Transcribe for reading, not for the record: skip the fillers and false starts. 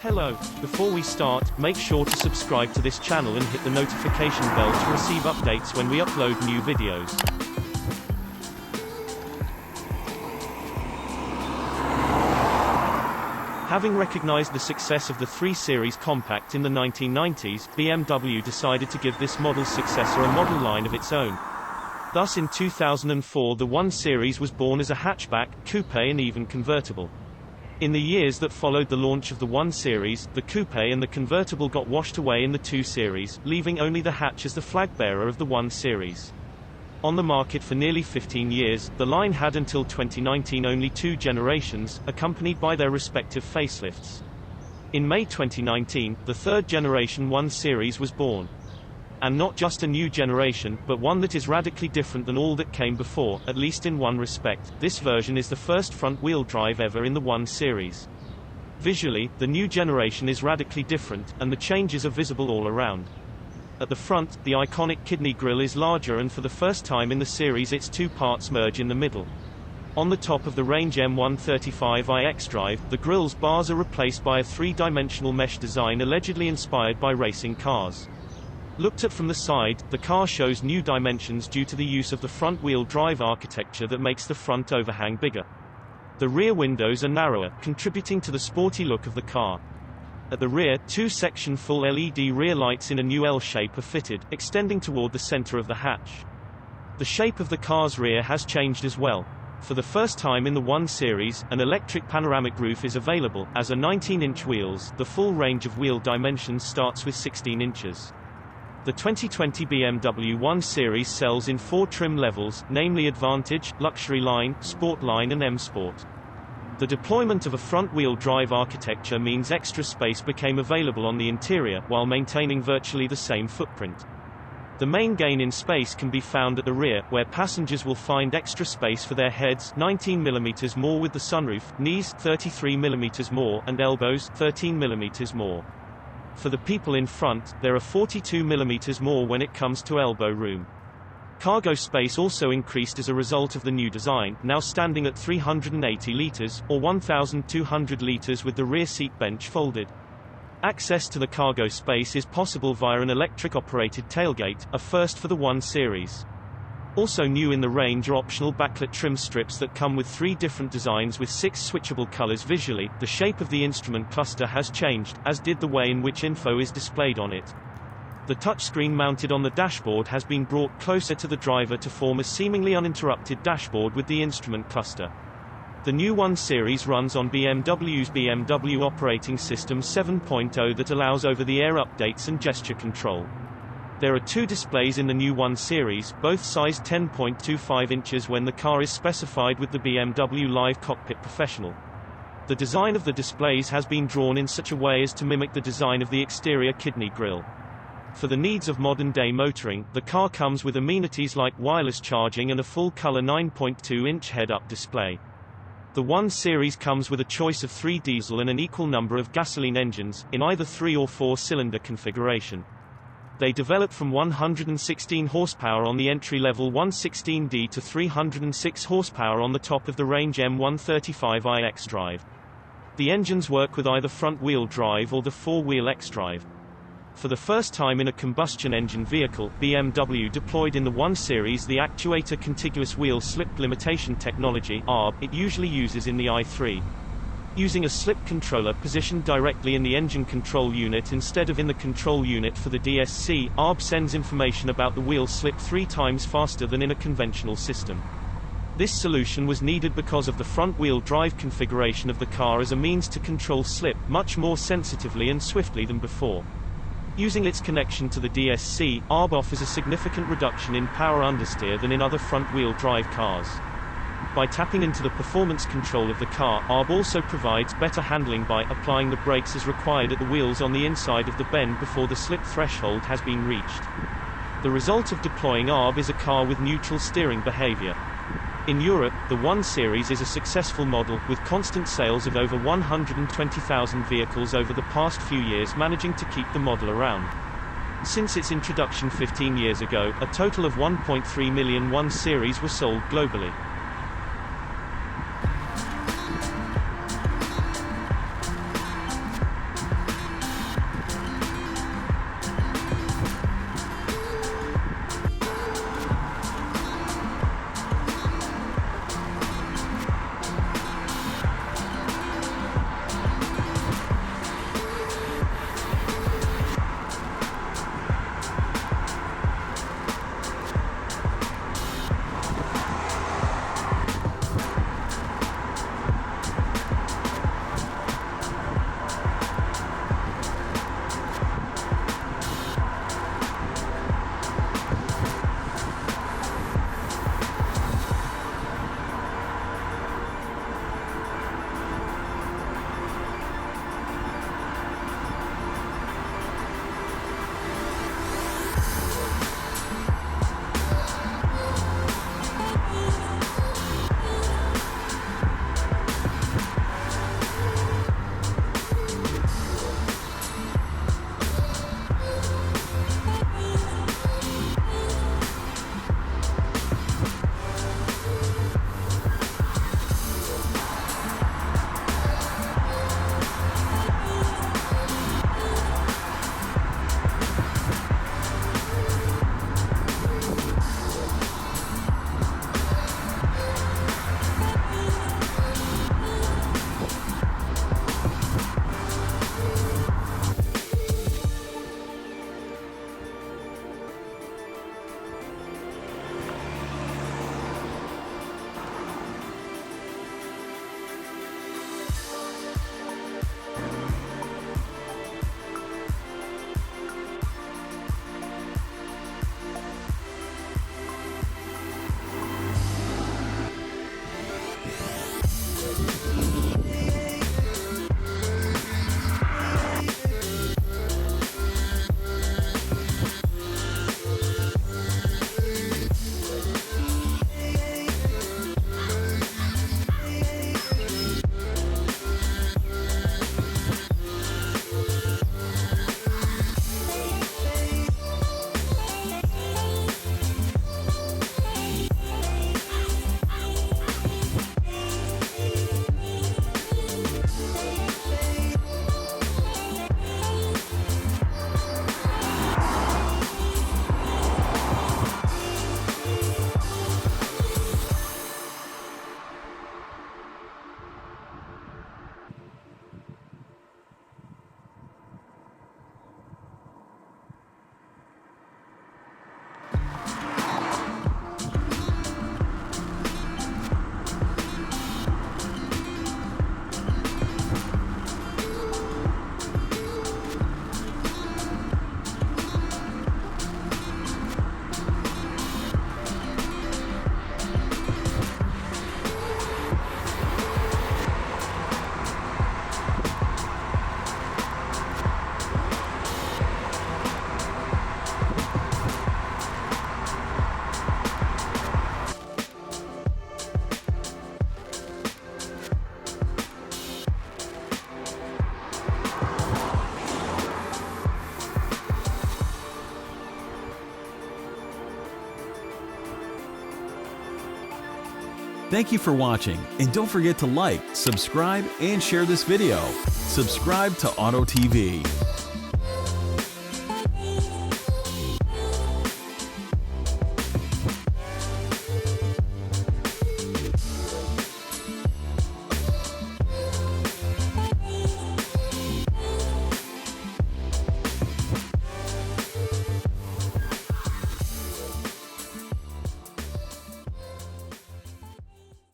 Hello, before we start, make sure to subscribe to this channel and hit the notification bell to receive updates when we upload new videos. Having recognized the success of the 3 Series compact in the 1990s, BMW decided to give this model's successor a model line of its own. Thus in 2004 the 1 Series was born as a hatchback, coupe and even convertible. In the years that followed the launch of the 1 Series, the coupe and the convertible got washed away in the 2 Series, leaving only the hatch as the flag-bearer of the 1 Series. On the market for nearly 15 years, the line had until 2019 only 2 generations, accompanied by their respective facelifts. In May 2019, the 3rd generation 1 Series was born. And not just a new generation, but one that is radically different than all that came before, at least in one respect. This version is the first front-wheel drive ever in the 1 Series. Visually, the new generation is radically different, and the changes are visible all around. At the front, the iconic kidney grille is larger, and for the first time in the series its 2 parts merge in the middle. On the top of the range M135i xDrive, the grille's bars are replaced by a 3-dimensional mesh design allegedly inspired by racing cars. Looked at from the side, the car shows new dimensions due to the use of the front-wheel drive architecture that makes the front overhang bigger. The rear windows are narrower, contributing to the sporty look of the car. At the rear, 2-section full LED rear lights in a new L shape are fitted, extending toward the center of the hatch. The shape of the car's rear has changed as well. For the first time in the 1 Series, an electric panoramic roof is available, as are 19-inch wheels. The full range of wheel dimensions starts with 16 inches. The 2020 BMW 1 Series sells in 4 trim levels, namely Advantage, Luxury Line, Sport Line and M Sport. The deployment of a front-wheel drive architecture means extra space became available on the interior, while maintaining virtually the same footprint. The main gain in space can be found at the rear, where passengers will find extra space for their heads, 19 mm more with the sunroof, knees, 33 mm more, and elbows, 13 mm more. For the people in front, there are 42 mm more when it comes to elbow room. Cargo space also increased as a result of the new design, now standing at 380 litres, or 1,200 litres with the rear seat bench folded. Access to the cargo space is possible via an electric-operated tailgate, a first for the 1 Series. Also new in the range are optional backlit trim strips that come with 3 different designs with 6 switchable colors. Visually, the shape of the instrument cluster has changed, as did the way in which info is displayed on it. The touchscreen mounted on the dashboard has been brought closer to the driver to form a seemingly uninterrupted dashboard with the instrument cluster. The new 1 Series runs on BMW's BMW operating system 7.0 that allows over-the-air updates and gesture control. There are 2 displays in the new 1 Series, both sized 10.25 inches when the car is specified with the BMW Live Cockpit Professional. The design of the displays has been drawn in such a way as to mimic the design of the exterior kidney grille. For the needs of modern-day motoring, the car comes with amenities like wireless charging and a full-color 9.2-inch head-up display. The 1 Series comes with a choice of 3 diesel and an equal number of gasoline engines, in either 3 or 4-cylinder configuration. They develop from 116 horsepower on the entry-level 116D to 306 horsepower on the top of the range M135i xDrive. The engines work with either front-wheel drive or the 4-wheel xDrive. For the first time in a combustion engine vehicle, BMW deployed in the 1 Series the actuator contiguous wheel slip limitation technology (ARB) it usually uses in the i3. Using a slip controller positioned directly in the engine control unit instead of in the control unit for the DSC, ARB sends information about the wheel slip 3 times faster than in a conventional system. This solution was needed because of the front-wheel drive configuration of the car as a means to control slip much more sensitively and swiftly than before. Using its connection to the DSC, ARB offers a significant reduction in power understeer than in other front-wheel drive cars. By tapping into the performance control of the car, ARB also provides better handling by applying the brakes as required at the wheels on the inside of the bend before the slip threshold has been reached. The result of deploying ARB is a car with neutral steering behavior. In Europe, the 1 Series is a successful model, with constant sales of over 120,000 vehicles over the past few years, managing to keep the model around. Since its introduction 15 years ago, a total of 1.3 million 1 Series were sold globally. Thank you for watching, and don't forget to like, subscribe, and share this video. Subscribe to Auto TV.